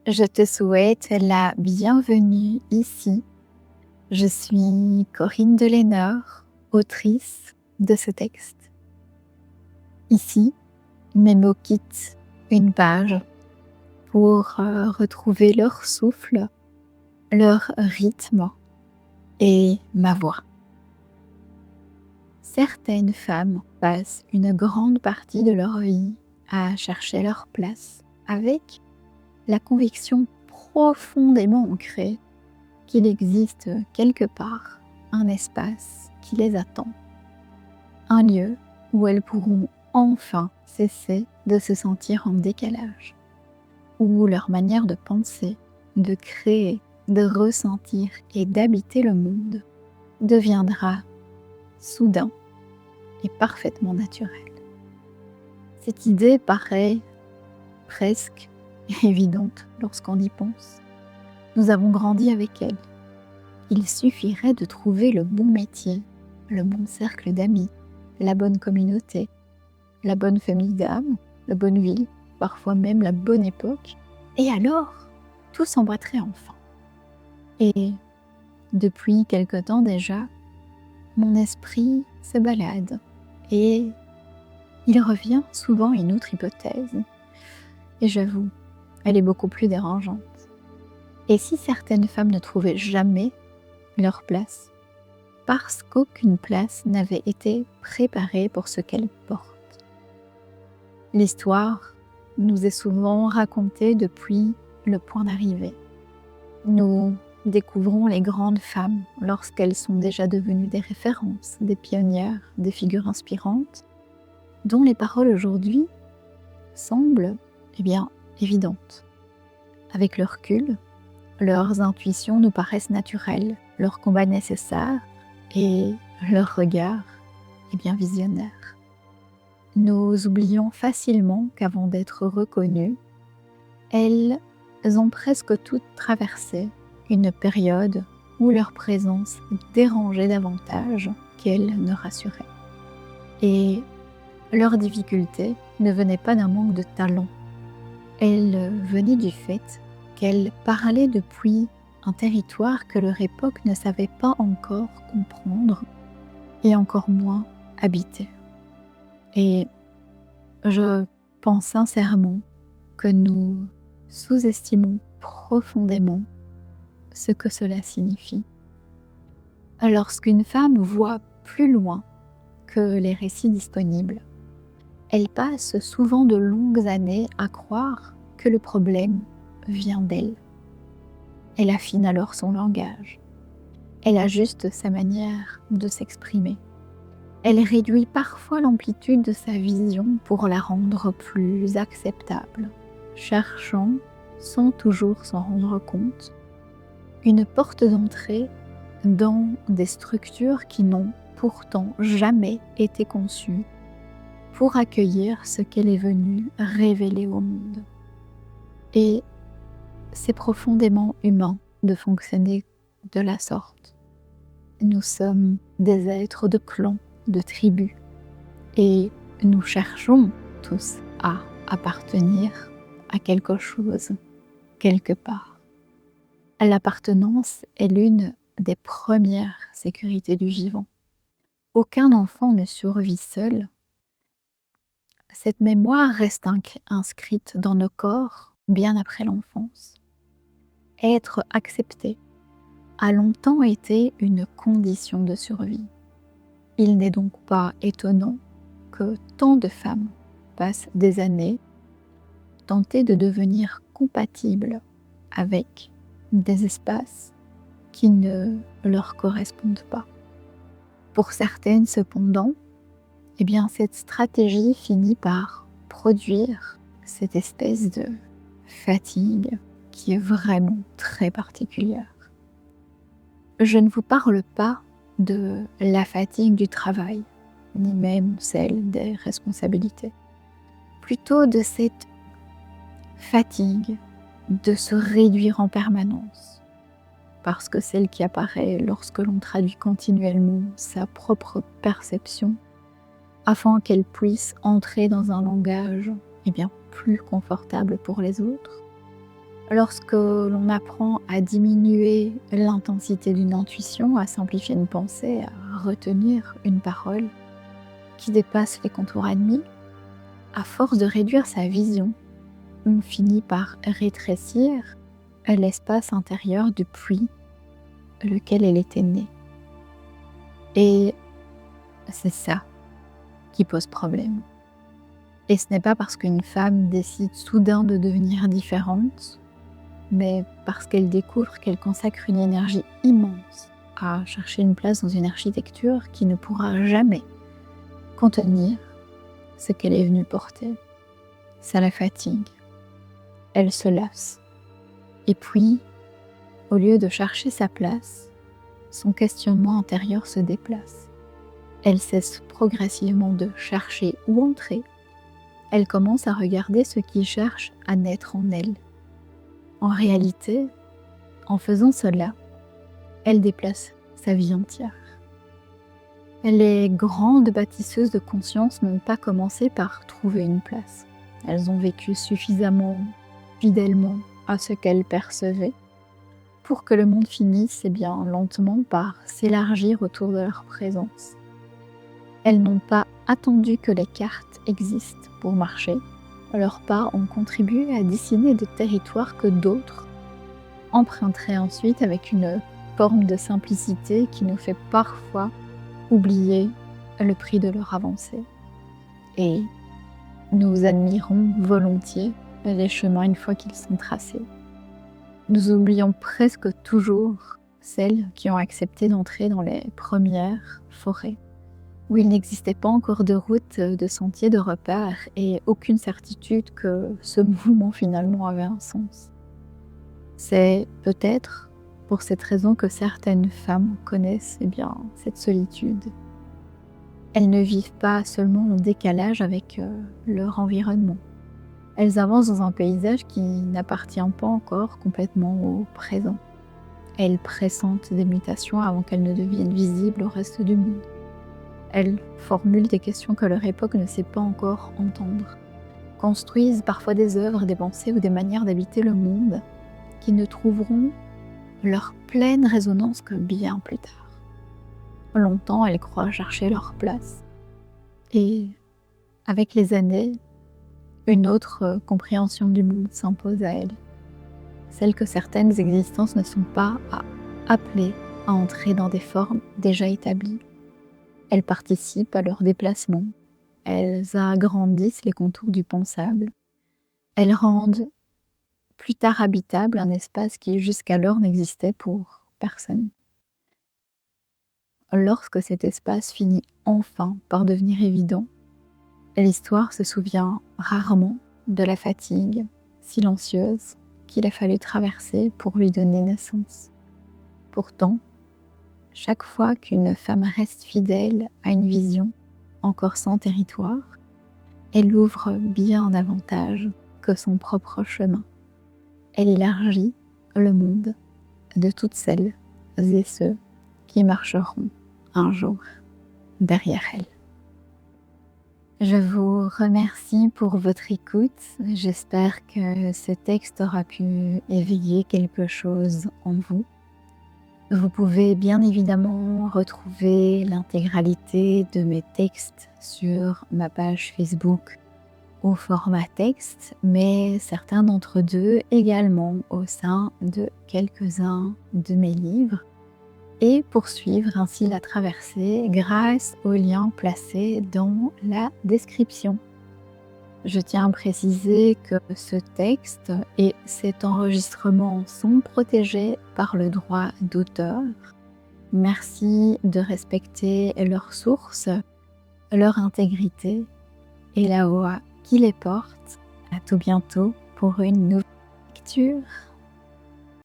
Je te souhaite la bienvenue ici. Je suis Corinne Delénor, autrice de ce texte. Ici, mes mots quittent une page pour retrouver leur souffle, leur rythme et ma voix. Certaines femmes passent une grande partie de leur vie à chercher leur place avec la conviction profondément ancrée qu'il existe quelque part un espace qui les attend, un lieu où elles pourront enfin cesser de se sentir en décalage, où leur manière de penser, de créer, de ressentir et d'habiter le monde deviendra soudain et parfaitement naturelle. Cette idée paraît presque évidente lorsqu'on y pense. Nous avons grandi avec elle. Il suffirait de trouver le bon métier, le bon cercle d'amis, la bonne communauté, la bonne famille d'âme, la bonne ville, parfois même la bonne époque, et alors tout s'emboîterait enfin. Et depuis quelque temps déjà, mon esprit se balade et il revient souvent à une autre hypothèse. Et j'avoue, elle est beaucoup plus dérangeante. Et si certaines femmes ne trouvaient jamais leur place, parce qu'aucune place n'avait été préparée pour ce qu'elles portent. L'histoire nous est souvent racontée depuis le point d'arrivée. Nous découvrons les grandes femmes lorsqu'elles sont déjà devenues des références, des pionnières, des figures inspirantes, dont les paroles aujourd'hui semblent évidentes. Avec le recul, leurs intuitions nous paraissent naturelles, leurs combats nécessaires et leur regard visionnaire. Nous oublions facilement qu'avant d'être reconnues, elles ont presque toutes traversé une période où leur présence dérangeait davantage qu'elle ne rassurait. Et leur difficulté ne venait pas d'un manque de talent, elle venait du fait qu'elles parlaient depuis un territoire que leur époque ne savait pas encore comprendre et encore moins habiter. Et je pense sincèrement que nous sous-estimons profondément ce que cela signifie. Lorsqu'une femme voit plus loin que les récits disponibles, elle passe souvent de longues années à croire que le problème vient d'elle. Elle affine alors son langage. Elle ajuste sa manière de s'exprimer. Elle réduit parfois l'amplitude de sa vision pour la rendre plus acceptable, cherchant, sans toujours s'en rendre compte, une porte d'entrée dans des structures qui n'ont pourtant jamais été conçues pour accueillir ce qu'elle est venue révéler au monde. Et c'est profondément humain de fonctionner de la sorte. Nous sommes des êtres de clans, de tribus, et nous cherchons tous à appartenir à quelque chose, quelque part. L'appartenance est l'une des premières sécurités du vivant. Aucun enfant ne survit seul. Cette mémoire reste inscrite dans nos corps bien après l'enfance. Être accepté a longtemps été une condition de survie. Il n'est donc pas étonnant que tant de femmes passent des années tenter de devenir compatibles avec des espaces qui ne leur correspondent pas. Pour certaines cependant, cette stratégie finit par produire cette espèce de fatigue qui est vraiment très particulière. Je ne vous parle pas de la fatigue du travail, ni même celle des responsabilités. Plutôt de cette fatigue de se réduire en permanence, parce que celle qui apparaît lorsque l'on traduit continuellement sa propre perception, afin qu'elle puisse entrer dans un langage plus confortable pour les autres. Lorsque l'on apprend à diminuer l'intensité d'une intuition, à simplifier une pensée, à retenir une parole qui dépasse les contours admis, à force de réduire sa vision, on finit par rétrécir l'espace intérieur depuis lequel elle était née. Et c'est ça qui pose problème. Et ce n'est pas parce qu'une femme décide soudain de devenir différente, mais parce qu'elle découvre qu'elle consacre une énergie immense à chercher une place dans une architecture qui ne pourra jamais contenir ce qu'elle est venue porter. Ça la fatigue. Elle se lasse. Et puis, au lieu de chercher sa place, son questionnement intérieur se déplace. Elle cesse progressivement de chercher où entrer. Elle commence à regarder ce qui cherche à naître en elle. En réalité, en faisant cela, elle déplace sa vie entière. Les grandes bâtisseuses de conscience n'ont pas commencé par trouver une place. Elles ont vécu suffisamment fidèlement à ce qu'elles percevaient pour que le monde finisse lentement par s'élargir autour de leur présence. Elles n'ont pas attendu que les cartes existent pour marcher. Leurs pas ont contribué à dessiner des territoires que d'autres emprunteraient ensuite avec une forme de simplicité qui nous fait parfois oublier le prix de leur avancée. Et nous admirons volontiers les chemins une fois qu'ils sont tracés. Nous oublions presque toujours celles qui ont accepté d'entrer dans les premières forêts, où il n'existait pas encore de route, de sentier, de repères, et aucune certitude que ce mouvement finalement avait un sens. C'est peut-être pour cette raison que certaines femmes connaissent cette solitude. Elles ne vivent pas seulement en décalage avec leur environnement. Elles avancent dans un paysage qui n'appartient pas encore complètement au présent. Elles pressentent des mutations avant qu'elles ne deviennent visibles au reste du monde. Elles formulent des questions que leur époque ne sait pas encore entendre, construisent parfois des œuvres, des pensées ou des manières d'habiter le monde qui ne trouveront leur pleine résonance que bien plus tard. Longtemps, elles croient chercher leur place. Et avec les années, une autre compréhension du monde s'impose à elles. Celle que certaines existences ne sont pas appelées à entrer dans des formes déjà établies. Elles participent à leur déplacement. Elles agrandissent les contours du pensable. Elles rendent plus tard habitable un espace qui jusqu'alors n'existait pour personne. Lorsque cet espace finit enfin par devenir évident, l'histoire se souvient rarement de la fatigue silencieuse qu'il a fallu traverser pour lui donner naissance. Pourtant, chaque fois qu'une femme reste fidèle à une vision encore sans territoire, elle ouvre bien davantage que son propre chemin. Elle élargit le monde de toutes celles et ceux qui marcheront un jour derrière elle. Je vous remercie pour votre écoute. J'espère que ce texte aura pu éveiller quelque chose en vous. Vous pouvez bien évidemment retrouver l'intégralité de mes textes sur ma page Facebook au format texte, mais certains d'entre eux également au sein de quelques-uns de mes livres, et poursuivre ainsi la traversée grâce aux liens placés dans la description. Je tiens à préciser que ce texte et cet enregistrement sont protégés par le droit d'auteur. Merci de respecter leurs sources, leur intégrité et la voix qui les porte. À tout bientôt pour une nouvelle lecture.